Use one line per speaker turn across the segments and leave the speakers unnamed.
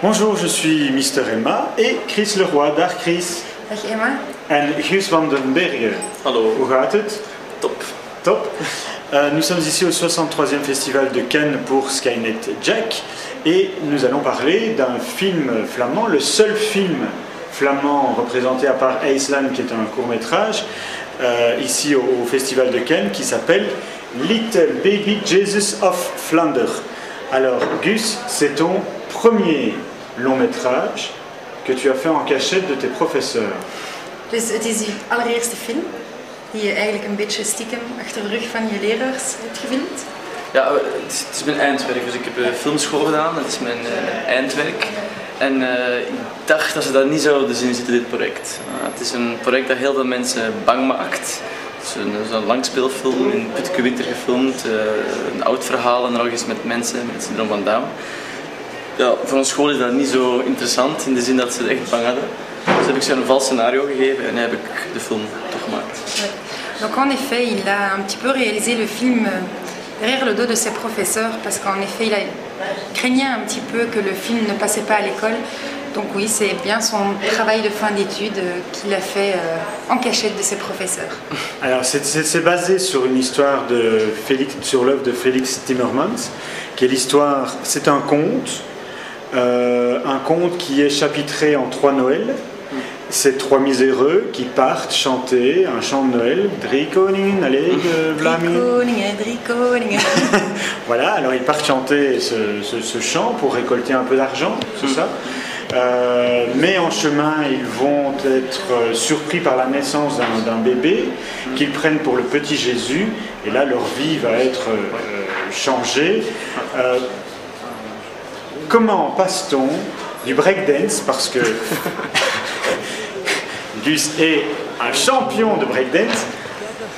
Bonjour, je suis Mr. Emma et Chris Leroy. Dag Chris.
Dag Emma.
En Guus van den Bergen.
Hallo.
Hoe gaat het?
Top.
Top. Nous sommes ici au 63e festival de Cannes pour Skynet Jack et nous allons parler d'un film flamand, le seul film flamand représenté à part Iceland qui est un court-métrage ici au festival de Cannes qui s'appelle Little Baby Jesus of Flanders. Alors Gus, c'est ton premier long-métrage que tu as fait en cachette de tes professeurs.
Dus het is je allereerste film die je eigenlijk een beetje stiekem achter de rug van je leraars hebt gefilmd?
Ja, het is mijn eindwerk. Dus ik heb filmschool gedaan, dat is mijn eindwerk. En ik dacht dat ze daar niet zouden zien zitten, dit project. Het is een project dat heel veel mensen bang maakt. Het is een langspeelfilm in Putke Winter gefilmd, een oud verhaal en nog eens met mensen syndroom van Down. Ja, voor een school is dat niet zo interessant in de zin dat ze het echt bang hadden. Dus heb ik ze een vals scenario gegeven en heb ik de film toch gemaakt.
Donc en effet, il a un petit peu réalisé le film derrière le dos de ses professeurs parce qu'en effet, il craignait un petit peu que le film ne passait pas à l'école. Donc oui, c'est bien son travail de fin d'études qu'il a fait en cachette de ses professeurs.
Alors c'est basé sur une histoire de sur l'œuvre de Félix Timmermans, qui est l'histoire, c'est un conte qui est chapitré en 3 Noëls. C'est 3 miséreux qui partent chanter un chant de Noël. Drie koningen, allez,
Drie koningen.
Voilà, alors ils partent chanter ce chant pour récolter un peu d'argent, c'est ça. Mais en chemin, ils vont être surpris par la naissance d'un bébé qu'ils prennent pour le petit Jésus. Et là, leur vie va être changée. Comment passe-t-on du breakdance, parce que Gus est un champion de breakdance,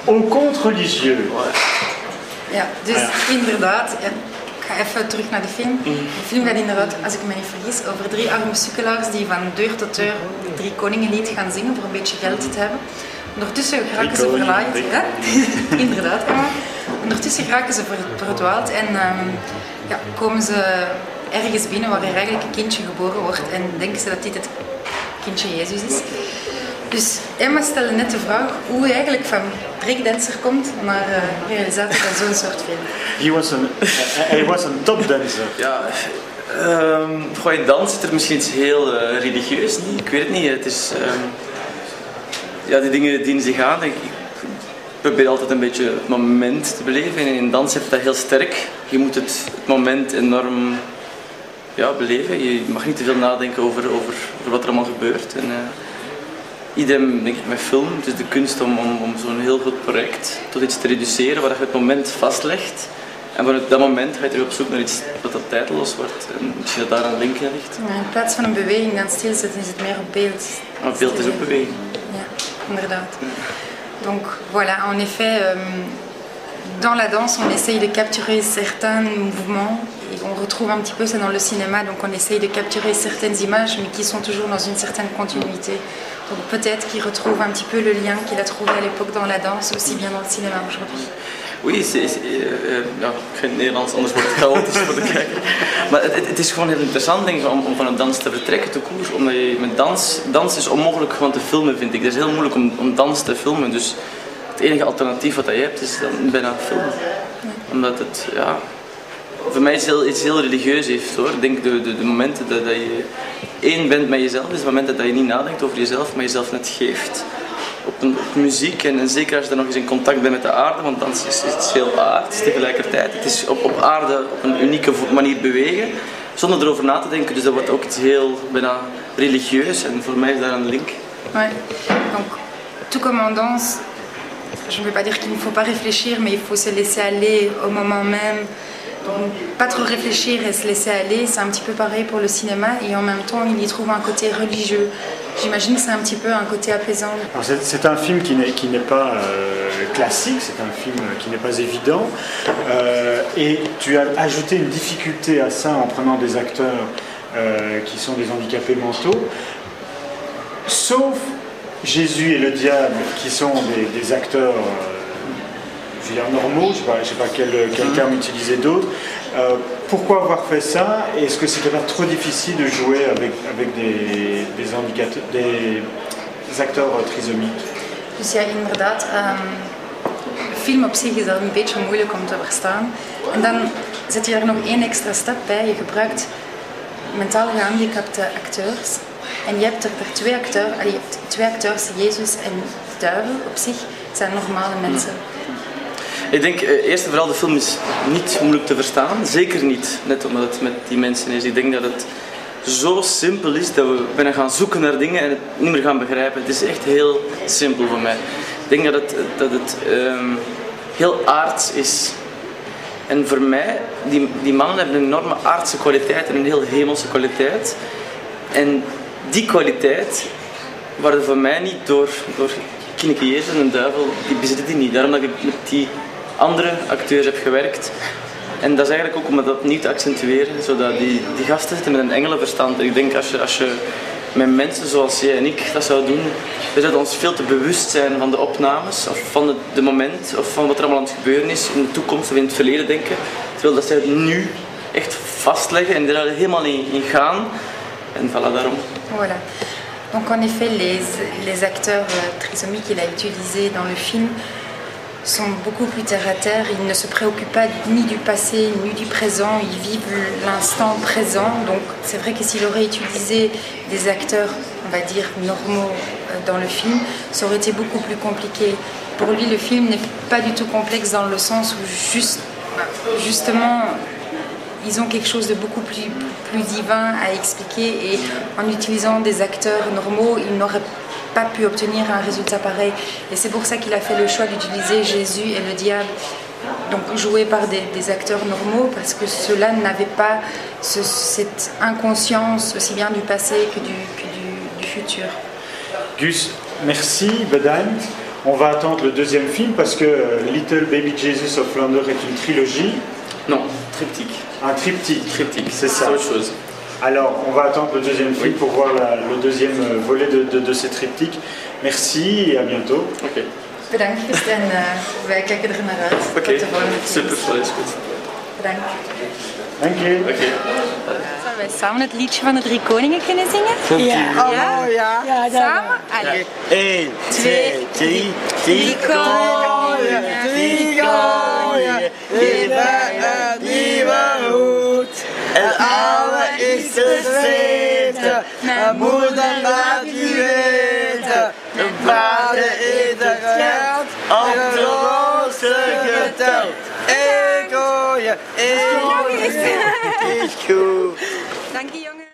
au conte religieux?
Ja, dus inderdaad, ik ga even terug naar de film. De film gaat inderdaad, als ik me niet vergis, over 3 arme sukkelaars die van deur tot deur 3 koningenlied gaan zingen voor een beetje geld te hebben. Ondertussen geraken ze verlaaid. Ja? Inderdaad, Emma. Ondertussen geraken ze verdwaald en komen ze ergens binnen waar er eigenlijk een kindje geboren wordt en denken ze dat dit het kindje Jezus is. Dus Emma stelde net de vraag hoe je eigenlijk van breakdancer komt naar realisatie van zo'n soort film.
Hij was een topdancer.
Ja, in dans zit er misschien iets heel religieus niet. Ik weet het niet. Het is, die dingen dienen zich aan. Ik probeer altijd een beetje het moment te beleven. En in dans heb je dat heel sterk. Je moet het moment enorm beleven. Je mag niet te veel nadenken over wat er allemaal gebeurt. En, idem denk ik met film. Het is de kunst om zo'n heel goed project tot iets te reduceren waar je het moment vastlegt. En vanuit dat moment ga je op zoek naar iets wat dat tijdloos wordt. En misschien dat daar een link in ligt.
Ja, in plaats van een beweging dan stilzetten is het meer op beeld.
Maar beeld is ook beweging.
Ja, inderdaad. Donc voilà, en effet, dans la danse, on essaye de capturer certains mouvements. Et on retrouve un petit peu ça dans le cinéma, donc on essaye de capturer certaines images, mais qui sont toujours dans une certaine continuité. Donc peut-être qu'il retrouve un petit peu le lien qu'il a trouvé à l'époque dans la danse, aussi bien dans le cinéma aujourd'hui.
Oui, ik ga in het Nederlands, anders wordt het chaotisch voor de kijker. Maar het is gewoon heel interessant denk ik, om van een dans te vertrekken, te koers. Omdat je met dans is onmogelijk gewoon te filmen, vind ik. Het is heel moeilijk om dans te filmen, dus het enige alternatief wat je hebt is dan bijna filmen. Omdat het, voor mij iets heel religieus heeft hoor. Ik denk de momenten dat je één bent met jezelf, is de momenten dat je niet nadenkt over jezelf, maar jezelf net geeft. Op muziek en zeker als je dan nog eens in contact bent met de aarde, want dans is iets heel aards tegelijkertijd. Het is op aarde op een unieke manier bewegen, zonder erover na te denken, dus dat wordt ook iets heel bijna religieus en voor mij is daar een link.
Ouais. Donc, tout comme en danse, je ne veux pas dire qu'il ne faut pas réfléchir, mais il faut se laisser aller au moment même. Donc, pas trop réfléchir et se laisser aller, c'est un petit peu pareil pour le cinéma et en même temps il y trouve un côté religieux. J'imagine que c'est un petit peu un côté apaisant.
C'est un film qui n'est pas classique, c'est un film qui n'est pas évident et tu as ajouté une difficulté à ça en prenant des acteurs qui sont des handicapés mentaux, sauf Jésus et le diable qui sont des acteurs je dire, normaux, je sais pas quel terme utiliser d'autre. Pourquoi avoir fait ça? Et est-ce que c'était pas trop difficile de jouer avec des acteurs trisomiques?
Dus ja, inderdaad. De film op zich is al een beetje moeilijk om te verstaan. En dan zet je er nog één extra stap bij. Je gebruikt mentaal gehandicapte acteurs. En je hebt er twee acteurs, Jezus en de duivel op zich, zijn normale mensen.
Ik denk eerst en vooral de film is niet moeilijk te verstaan. Zeker niet, net omdat het met die mensen is. Ik denk dat het zo simpel is dat we bijna gaan zoeken naar dingen en het niet meer gaan begrijpen. Het is echt heel simpel voor mij. Ik denk dat het heel aards is. En voor mij, die mannen hebben een enorme aardse kwaliteit en een heel hemelse kwaliteit. En die kwaliteit worden voor mij niet door Kinneke Jezus en een duivel, die bezitten die niet. Daarom dat ik met die andere acteurs heb gewerkt. En dat is eigenlijk ook om dat opnieuw te accentueren, zodat die gasten zitten met een engelenverstand. Ik denk als je met mensen zoals jij en ik dat zou doen, we zouden ons veel te bewust zijn van de opnames, of van de moment, of van wat er allemaal aan het gebeuren is, in de toekomst of in het verleden denken. Terwijl dat zij het nu echt vastleggen en er helemaal in gaan. En voilà, daarom.
Voilà. Donc en effet, les acteurs trisomiques qu'il a utilisés dans le film sont beaucoup plus terre à terre. Ils ne se préoccupent pas ni du passé ni du présent, ils vivent l'instant présent. Donc c'est vrai que s'il aurait utilisé des acteurs, on va dire, normaux dans le film, ça aurait été beaucoup plus compliqué. Pour lui, le film n'est pas du tout complexe dans le sens où justement, ils ont quelque chose de beaucoup plus divin à expliquer et en utilisant des acteurs normaux, ils n'auraient pas pu obtenir un résultat pareil. Et c'est pour ça qu'il a fait le choix d'utiliser Jésus et le diable, donc joués par des acteurs normaux, parce que ceux-là n'avaient pas cette inconscience aussi bien du passé que du futur.
Gus, merci, bedankt. On va attendre le deuxième film parce que Little Baby Jesus of Flanders est une trilogie.
Non, triptyque.
Un triptyque.
Triptyque,
c'est ça.
C'est autre chose.
Alors, on va attendre le deuxième film pour voir le deuxième volet de ces triptyques. Merci et à bientôt.
Oké.
Bedankt en wij kijken er naar uit.
Oké,
Tot de volgende keer.
super, dat is goed.
Bedankt.
Dank je.
Oké.
Zouden wij samen het liedje van de Drie Koningen kunnen zingen?
Ja.
Ja? Samen? Allee.
1, 2, 3, drie koningen, leven een nieuwe hoed. En alle is gezeten, mijn moeder laat u weten. Mijn vader is het geld, op de roze geteld. Ik hoor je, is goed.
Dank je jongen.